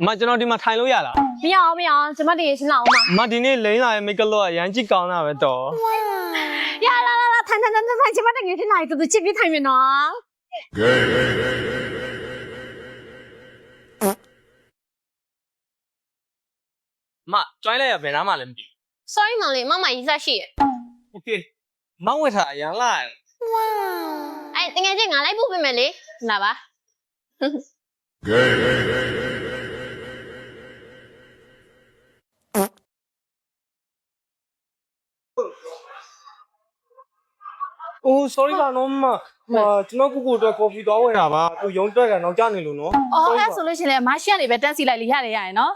မကျွန်တော်ဒီမှာထိုင်လို့ရလား မရအောင်မရအောင်ကျမတကယ်ရှင်းလာအောင်ပါ မဒီနေ့လိမ့်လာရဲ့မိတ်ကလောကရမ်းကြည့်ကောင်းတာပဲတော့ ရလာထိုင်ကျမတကယ်ရှင်းလာရင်တူချစ်ပြီးထိုင်မယ်နော် မကျွိုင်းလိုက်ရဘယ်နားမှလည်းမကြည့် sorry မောင်လေးမမရေးစားရှိရ โอเคမောင်းဝက်ထားရမ်းလာ အဲ့တကယ်ချင်းငါလိုက်ပို့ပေးမယ်လေလာပါ โอ้ sorry ပါနော်မကျွန်တော်ကိုကိုအတွက် coffee သွားဝယ်တာပါသူရုံးတွက်ကန်တော့ကြာနေလို့နော် အော်အဲ့ဆိုလို့ရှိရင်လည်းမရှိကနေပဲတန်းစီလိုက်လေရတယ်ရရနော်